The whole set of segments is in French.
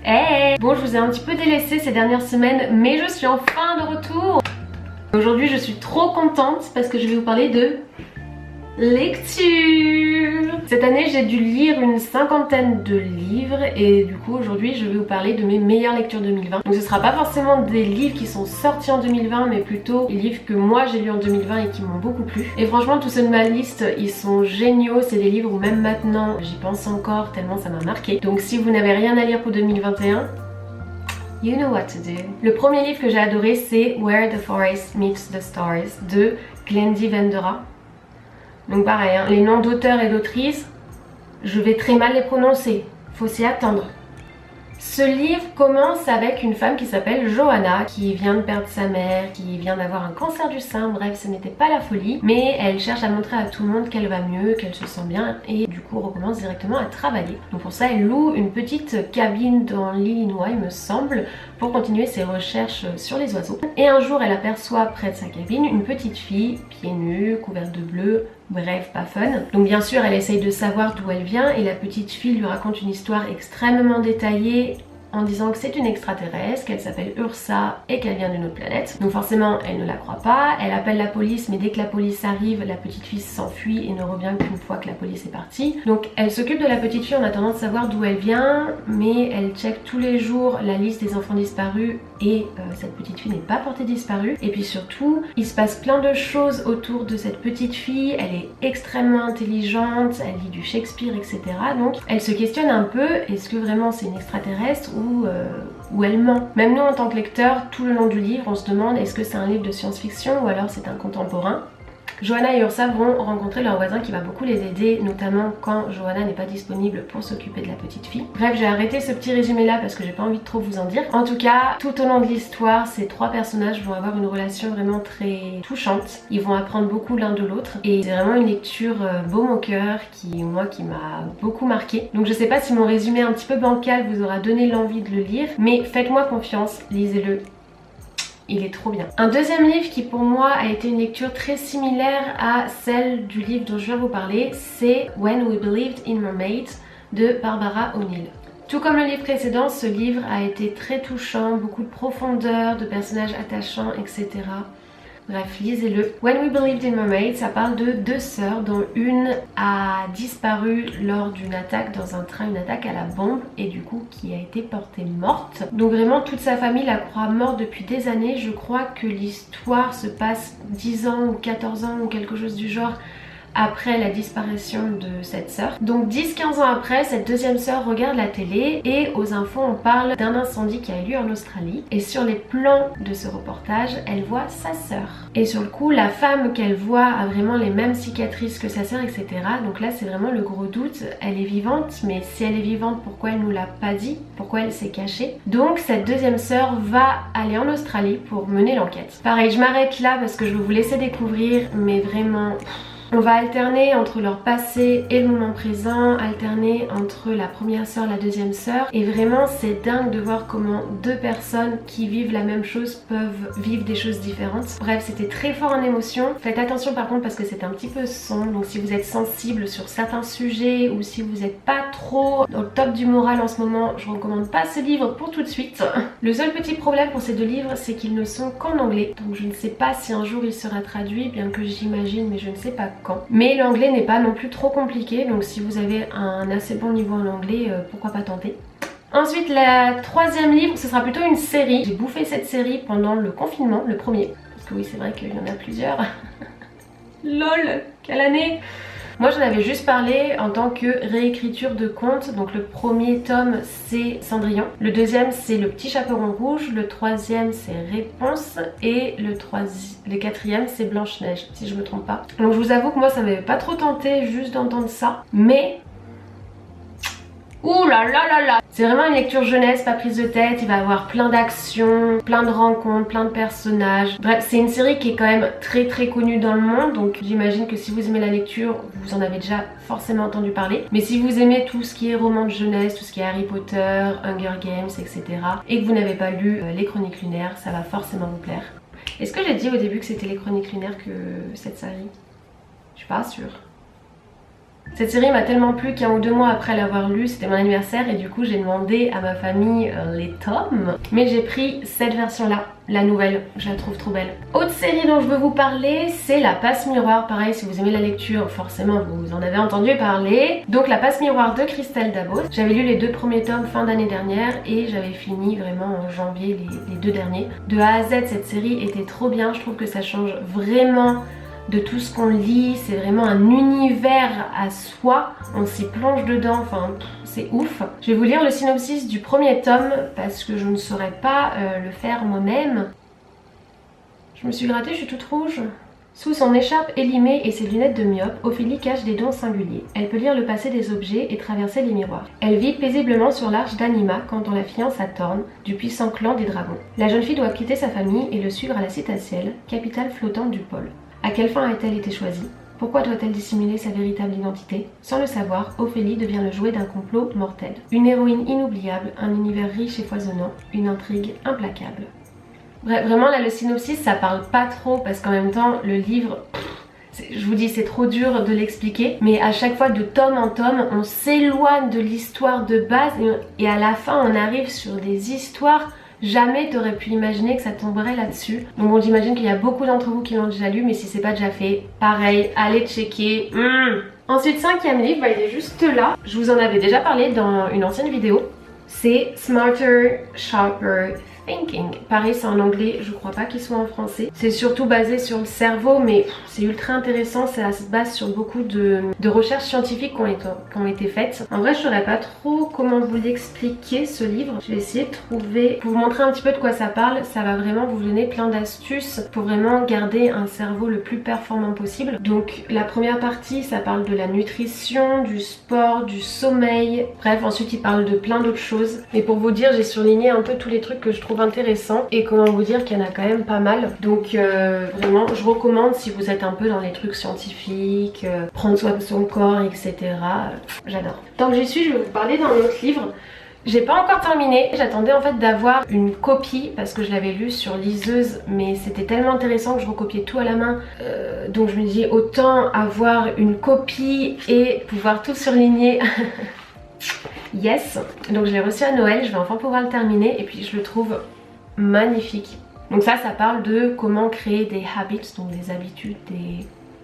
Hey! Bon, je vous ai un petit peu délaissé ces dernières semaines, mais je suis enfin de retour. Aujourd'hui, je suis trop contente parce que je vais vous parler de lecture. Cette année, j'ai dû lire une 50aine de livres et du coup, aujourd'hui, je vais vous parler de mes meilleures lectures 2020. Donc ce sera pas forcément des livres qui sont sortis en 2020, mais plutôt les livres que moi j'ai lus en 2020 et qui m'ont beaucoup plu. Et franchement, tous ceux de ma liste, ils sont géniaux. C'est des livres où même maintenant, j'y pense encore tellement ça m'a marqué. Donc si vous n'avez rien à lire pour 2021, you know what to do. Le premier livre que j'ai adoré, c'est Where the Forest Meets the Stars de Glendy Vendera. Donc pareil, hein, les noms d'auteurs et d'autrices, je vais très mal les prononcer, faut s'y attendre. Ce livre commence avec une femme qui s'appelle Johanna, qui vient de perdre sa mère, qui vient d'avoir un cancer du sein, bref ce n'était pas la folie, mais elle cherche à montrer à tout le monde qu'elle va mieux, qu'elle se sent bien et du coup recommence directement à travailler. Donc pour ça elle loue une petite cabine dans l'Illinois il me semble, pour continuer ses recherches sur les oiseaux. Et un jour elle aperçoit près de sa cabine une petite fille, pieds nus, couverte de bleu, bref, pas fun. Donc bien sûr, elle essaye de savoir d'où elle vient et la petite fille lui raconte une histoire extrêmement détaillée en disant que c'est une extraterrestre, qu'elle s'appelle Ursa et qu'elle vient d'une autre planète. Donc forcément, elle ne la croit pas, elle appelle la police, mais dès que la police arrive, la petite fille s'enfuit et ne revient qu'une fois que la police est partie. Donc elle s'occupe de la petite fille en attendant de savoir d'où elle vient, mais elle check tous les jours la liste des enfants disparus et cette petite fille n'est pas portée disparue. Et puis surtout, il se passe plein de choses autour de cette petite fille, elle est extrêmement intelligente, elle lit du Shakespeare, etc. Donc elle se questionne un peu, est-ce que vraiment c'est une extraterrestre ou elle ment. Même nous en tant que lecteurs, tout le long du livre, on se demande est-ce que c'est un livre de science-fiction ou alors c'est un contemporain. Johanna et Ursa vont rencontrer leur voisin qui va beaucoup les aider, notamment quand Johanna n'est pas disponible pour s'occuper de la petite fille. Bref, j'ai arrêté ce petit résumé là parce que j'ai pas envie de trop vous en dire. En tout cas, tout au long de l'histoire, ces trois personnages vont avoir une relation vraiment très touchante. Ils vont apprendre beaucoup l'un de l'autre et c'est vraiment une lecture baume au cœur qui m'a beaucoup marqué. Donc je sais pas si mon résumé un petit peu bancal vous aura donné l'envie de le lire, mais faites-moi confiance, lisez-le. Il est trop bien. Un deuxième livre qui pour moi a été une lecture très similaire à celle du livre dont je viens vous parler, c'est When We Believed in Mermaids de Barbara O'Neill. Tout comme le livre précédent, ce livre a été très touchant, beaucoup de profondeur, de personnages attachants, etc. Bref, lisez-le. When We Believed in Mermaids, ça parle de deux sœurs dont une a disparu lors d'une attaque dans un train, une attaque à la bombe et du coup qui a été portée morte. Donc vraiment toute sa famille la croit morte depuis des années. Je crois que l'histoire se passe 10 ans ou 14 ans ou quelque chose du genre après la disparition de cette sœur. Donc 10-15 ans après, cette deuxième sœur regarde la télé et aux infos on parle d'un incendie qui a eu lieu en Australie. Et sur les plans de ce reportage, elle voit sa sœur. Et sur le coup, la femme qu'elle voit a vraiment les mêmes cicatrices que sa sœur, etc. Donc là c'est vraiment le gros doute, elle est vivante, mais si elle est vivante, pourquoi elle nous l'a pas dit? Pourquoi elle s'est cachée? Donc cette deuxième sœur va aller en Australie pour mener l'enquête. Pareil, je m'arrête là parce que je vais vous laisser découvrir, mais vraiment... On va alterner entre leur passé et le moment présent, alterner entre la première sœur et la deuxième sœur. Et vraiment c'est dingue de voir comment deux personnes qui vivent la même chose peuvent vivre des choses différentes. Bref, c'était très fort en émotion. Faites attention par contre parce que c'est un petit peu sombre. Donc si vous êtes sensible sur certains sujets ou si vous n'êtes pas trop dans le top du moral en ce moment, je recommande pas ce livre pour tout de suite. Le seul petit problème pour ces deux livres, c'est qu'ils ne sont qu'en anglais. Donc je ne sais pas si un jour il sera traduit, bien que j'imagine, mais je ne sais pas quand. Mais l'anglais n'est pas non plus trop compliqué, donc si vous avez un assez bon niveau en anglais, pourquoi pas tenter. Ensuite, la troisième livre, ce sera plutôt une série. J'ai bouffé cette série pendant le confinement, le premier. Parce que oui, c'est vrai qu'il y en a plusieurs. LOL, quelle année! Moi j'en avais juste parlé en tant que réécriture de contes. Donc le premier tome c'est Cendrillon, le deuxième c'est Le Petit Chaperon Rouge, le troisième c'est Réponse et le quatrième c'est Blanche-Neige si je me trompe pas. Donc je vous avoue que moi ça m'avait pas trop tenté juste d'entendre ça, mais... Ouh là là là là! C'est vraiment une lecture jeunesse, pas prise de tête, il va y avoir plein d'actions, plein de rencontres, plein de personnages. Bref, c'est une série qui est quand même très très connue dans le monde, donc j'imagine que si vous aimez la lecture, vous en avez déjà forcément entendu parler. Mais si vous aimez tout ce qui est roman de jeunesse, tout ce qui est Harry Potter, Hunger Games, etc. et que vous n'avez pas lu Les Chroniques Lunaires, ça va forcément vous plaire. Est-ce que j'ai dit au début que c'était Les Chroniques Lunaires que cette série? Je suis pas sûre. Cette série m'a tellement plu qu'1 ou 2 mois après l'avoir lue, c'était mon anniversaire et du coup j'ai demandé à ma famille les tomes. Mais j'ai pris cette version-là, la nouvelle, je la trouve trop belle. Autre série dont je veux vous parler, c'est La Passe Miroir. Pareil, si vous aimez la lecture, forcément vous en avez entendu parler. Donc La Passe Miroir de Christelle Dabos. J'avais lu les 2 premiers tomes fin d'année dernière et j'avais fini vraiment en janvier les 2 derniers. De A à Z, cette série était trop bien, je trouve que ça change vraiment de tout ce qu'on lit, c'est vraiment un univers à soi, on s'y plonge dedans, enfin c'est ouf. Je vais vous lire le synopsis du premier tome parce que je ne saurais pas le faire moi-même. Je me suis grattée, je suis toute rouge. Sous son écharpe élimée et ses lunettes de myope, Ophélie cache des dons singuliers. Elle peut lire le passé des objets et traverser les miroirs. Elle vit paisiblement sur l'arche d'Anima quand on la fiance à Thorn, du puissant clan des dragons. La jeune fille doit quitter sa famille et le suivre à la Citadelle, capitale flottante du pôle. À quelle fin a-t-elle été choisie? Pourquoi doit-elle dissimuler sa véritable identité? Sans le savoir, Ophélie devient le jouet d'un complot mortel. Une héroïne inoubliable, un univers riche et foisonnant, une intrigue implacable. Bref, vraiment là le synopsis ça parle pas trop parce qu'en même temps le livre, je vous dis c'est trop dur de l'expliquer, mais à chaque fois de tome en tome on s'éloigne de l'histoire de base et à la fin on arrive sur des histoires. Jamais t'aurais pu imaginer que ça tomberait là-dessus. Donc bon, j'imagine qu'il y a beaucoup d'entre vous qui l'ont déjà lu, mais si c'est pas déjà fait, pareil, allez checker. Ensuite, 5e livre, bah, il est juste là. Je vous en avais déjà parlé dans une ancienne vidéo. C'est Smarter, Sharper Thinking. Pareil, c'est en anglais, je crois pas qu'il soit en français. C'est surtout basé sur le cerveau, mais c'est ultra intéressant. Ça se base sur beaucoup de recherches scientifiques qui ont été faites. En vrai, je saurais pas trop comment vous l'expliquer ce livre. Je vais essayer de trouver, pour vous montrer un petit peu de quoi ça parle. Ça va vraiment vous donner plein d'astuces pour vraiment garder un cerveau le plus performant possible. Donc la première partie, ça parle de la nutrition, du sport, du sommeil. Bref, ensuite il parle de plein d'autres choses. Et pour vous dire, j'ai surligné un peu tous les trucs que je trouve intéressant et comment vous dire qu'il y en a quand même pas mal. Donc vraiment je recommande si vous êtes un peu dans les trucs scientifiques, prendre soin de son corps, etc. J'adore. Tant que j'y suis, je vais vous parler d'un autre livre. J'ai pas encore terminé, j'attendais en fait d'avoir une copie parce que je l'avais lu sur liseuse mais c'était tellement intéressant que je recopiais tout à la main, donc je me dis autant avoir une copie et pouvoir tout surligner. Yes, donc je l'ai reçu à Noël, je vais enfin pouvoir le terminer et puis je le trouve magnifique. Donc ça parle de comment créer des habits, donc des habitudes,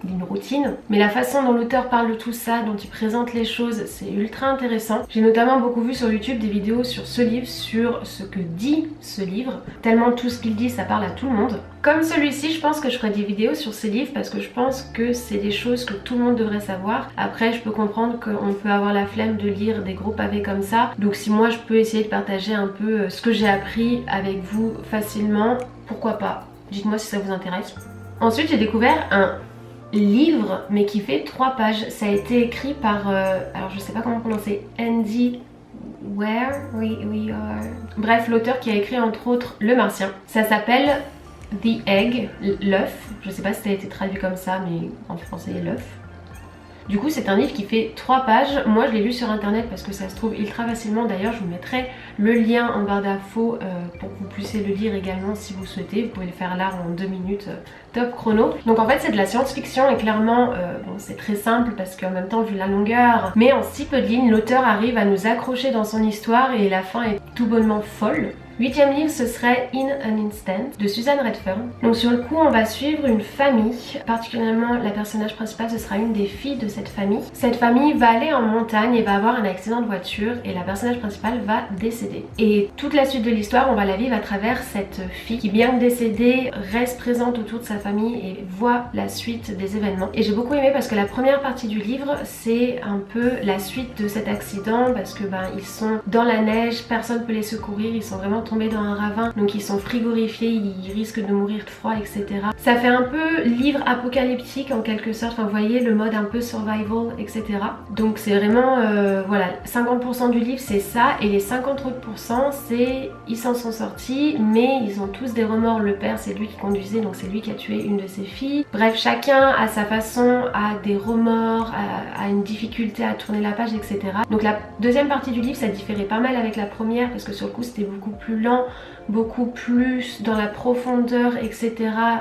d'une routine. Mais la façon dont l'auteur parle de tout ça, dont il présente les choses, c'est ultra intéressant. J'ai notamment beaucoup vu sur YouTube des vidéos sur ce livre, sur ce que dit ce livre. Tellement tout ce qu'il dit, ça parle à tout le monde. Comme celui-ci, je pense que je ferai des vidéos sur ces livres parce que je pense que c'est des choses que tout le monde devrait savoir. Après, je peux comprendre qu'on peut avoir la flemme de lire des gros pavés comme ça. Donc si moi je peux essayer de partager un peu ce que j'ai appris avec vous facilement, pourquoi pas? Dites-moi si ça vous intéresse. Ensuite, j'ai découvert un livre mais qui fait 3 pages. Ça a été écrit par alors je sais pas comment prononcer, Andy Weir, bref, l'auteur qui a écrit entre autres Le Martien. Ça s'appelle The Egg, l'œuf. Je sais pas si ça a été traduit comme ça mais en français l'œuf. Du coup c'est un livre qui fait 3 pages. Moi je l'ai lu sur internet parce que ça se trouve ultra facilement. D'ailleurs je vous mettrai le lien en barre d'infos pour que vous puissiez le lire également si vous souhaitez. Vous pouvez le faire là en 2 minutes top chrono. Donc en fait c'est de la science-fiction et clairement bon, c'est très simple parce qu'en même temps vu la longueur, mais en si peu de lignes l'auteur arrive à nous accrocher dans son histoire et la fin est tout bonnement folle. 8e livre, ce serait In an Instant de Susan Redfern. Donc sur le coup on va suivre une famille, particulièrement la personnage principale ce sera une des filles de cette famille. Cette famille va aller en montagne et va avoir un accident de voiture et la personnage principale va décéder. Et toute la suite de l'histoire on va la vivre à travers cette fille qui bien que décédée reste présente autour de sa famille et voit la suite des événements. Et j'ai beaucoup aimé parce que la première partie du livre c'est un peu la suite de cet accident parce que ils sont dans la neige, personne peut les secourir, ils sont vraiment tombés dans un ravin donc ils sont frigorifiés, ils risquent de mourir de froid, etc. Ça fait un peu livre apocalyptique en quelque sorte, enfin vous voyez le mode un peu survival, etc. Donc c'est vraiment voilà, 50% du livre c'est ça et les 50 autres % c'est ils s'en sont sortis mais ils ont tous des remords. Le père c'est lui qui conduisait donc c'est lui qui a tué une de ses filles. Bref, chacun à sa façon a des remords, a une difficulté à tourner la page, etc. Donc la deuxième partie du livre ça différait pas mal avec la première parce que sur le coup c'était beaucoup plus lent, beaucoup plus dans la profondeur, etc.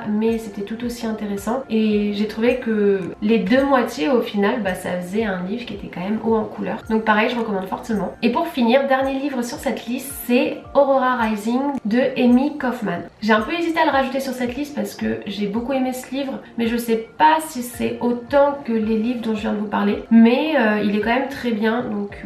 Mais c'était tout aussi intéressant. Et j'ai trouvé que les deux moitiés au final, ça faisait un livre qui était quand même haut en couleur. Donc pareil, je recommande fortement. Et pour finir, dernier livre sur cette liste, c'est Aurora Rising de Amy Kaufman. J'ai un peu hésité à le rajouter sur cette liste parce que j'ai beaucoup aimé ce livre, mais je sais pas si c'est autant que les livres dont je viens de vous parler. Mais il est quand même très bien, donc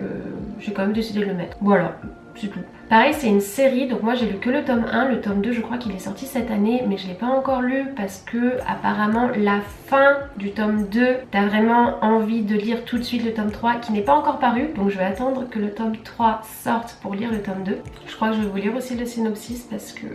j'ai quand même décidé de le mettre. Voilà, c'est tout. Pareil, c'est une série, donc moi j'ai lu que le tome 1, le tome 2 je crois qu'il est sorti cette année, mais je l'ai pas encore lu parce que apparemment la fin du tome 2, t'as vraiment envie de lire tout de suite le tome 3 qui n'est pas encore paru, donc je vais attendre que le tome 3 sorte pour lire le tome 2. Je crois que je vais vous lire aussi le synopsis parce que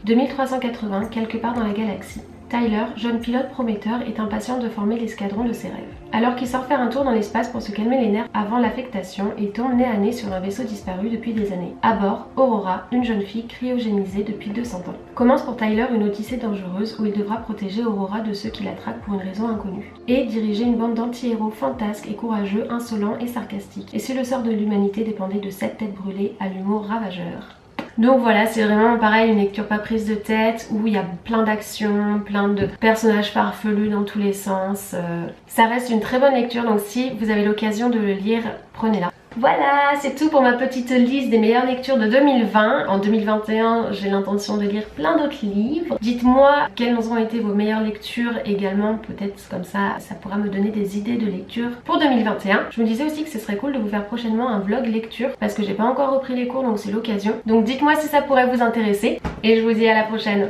2380, quelque part dans la galaxie. Tyler, jeune pilote prometteur, est impatient de former l'escadron de ses rêves. Alors qu'il sort faire un tour dans l'espace pour se calmer les nerfs avant l'affectation, il tombe nez à nez sur un vaisseau disparu depuis des années. À bord, Aurora, une jeune fille cryogénisée depuis 200 ans. Commence pour Tyler une odyssée dangereuse où il devra protéger Aurora de ceux qui la traquent pour une raison inconnue. Et diriger une bande d'anti-héros fantasques et courageux, insolents et sarcastiques. Et si le sort de l'humanité dépendait de 7 têtes brûlées à l'humour ravageur. Donc voilà, c'est vraiment pareil, une lecture pas prise de tête où il y a plein d'actions, plein de personnages farfelus dans tous les sens. Ça reste une très bonne lecture, donc si vous avez l'occasion de le lire, prenez-la. Voilà, c'est tout pour ma petite liste des meilleures lectures de 2020. En 2021, j'ai l'intention de lire plein d'autres livres. Dites-moi quelles ont été vos meilleures lectures également, peut-être comme ça pourra me donner des idées de lecture pour 2021. Je me disais aussi que ce serait cool de vous faire prochainement un vlog lecture parce que j'ai pas encore repris les cours, donc c'est l'occasion. Donc dites-moi si ça pourrait vous intéresser et je vous dis à la prochaine.